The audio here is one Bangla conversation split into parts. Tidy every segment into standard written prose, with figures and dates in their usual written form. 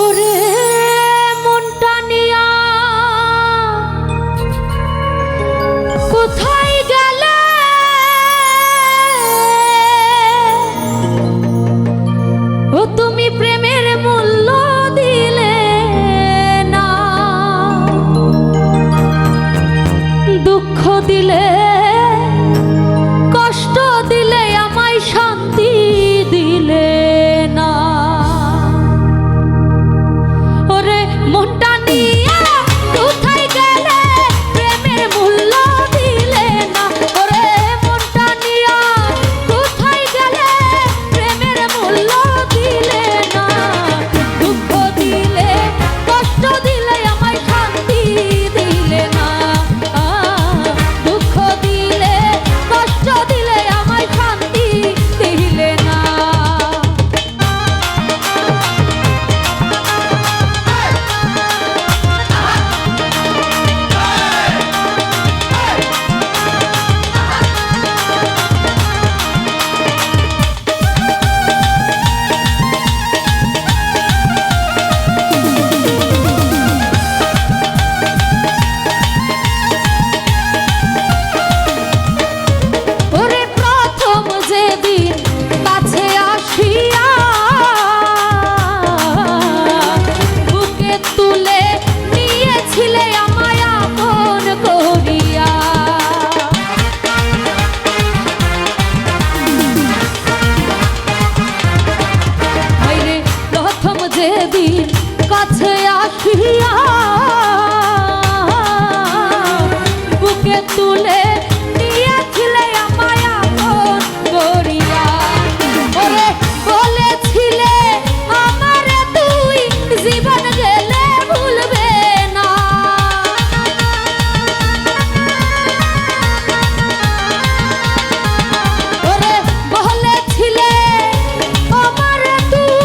ওরে মনটা নিয়া কোথায় গেলে ও তুমি প্রেমের মূল্য দিলে না, দুঃখ দিলে কষ্ট দিলে আমায় শান্তি দিলে না। ওরে মনটা নিয়া কোথায় গেলে প্রেমের মূল্য দিলে না, ওরে মনটা নিয়া কোথায় গেলে প্রেমের মূল্য দিলে না, দুঃখ দিলে কষ্ট দিলে আমায় শান্তি দিলে না, দুঃখ দিলে কষ্ট দিলে আমায় শান্তি দিলে না। ওরে প্রথম যেদিন কাছে আসিয়া বুকে তুলে নিয়েছিলে আমায় আপন করিয়া, হায়রে প্রথম যেদিন কাছে আসিয়া বুকে তুলে নিয়েছিলে আমায় আপন করিয়া, ওরে বলেছিলে আমারে তুই জীবন গেলে ভুলবে না, ওরে বলেছিলে আমারে তুই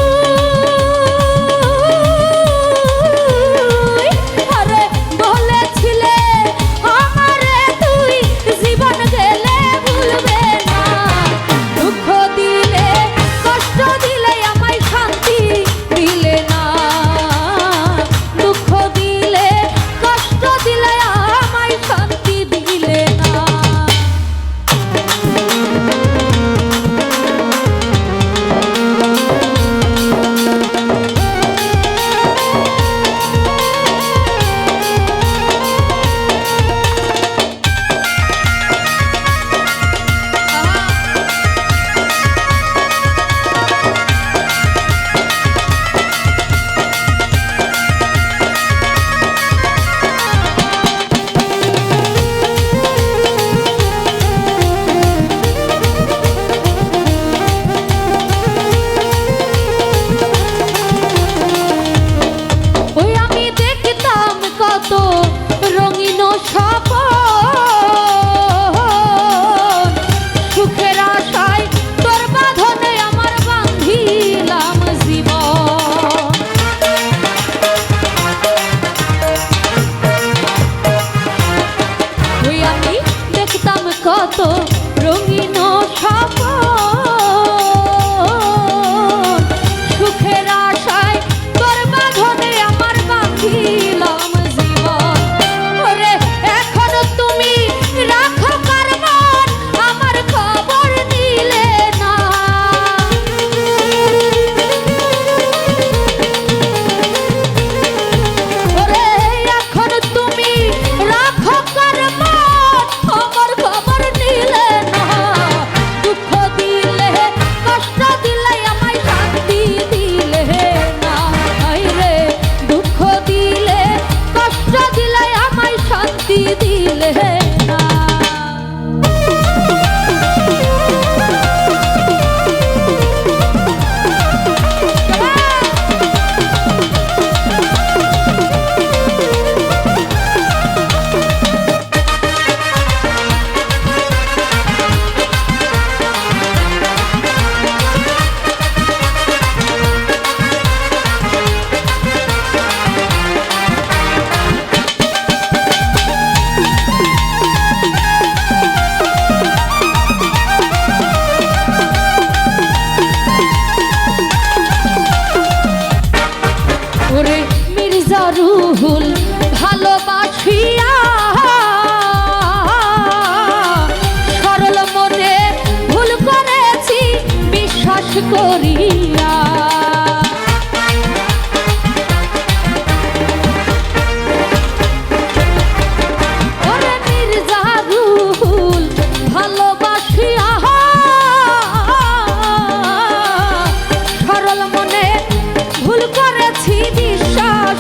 করেছি বিশ্বাস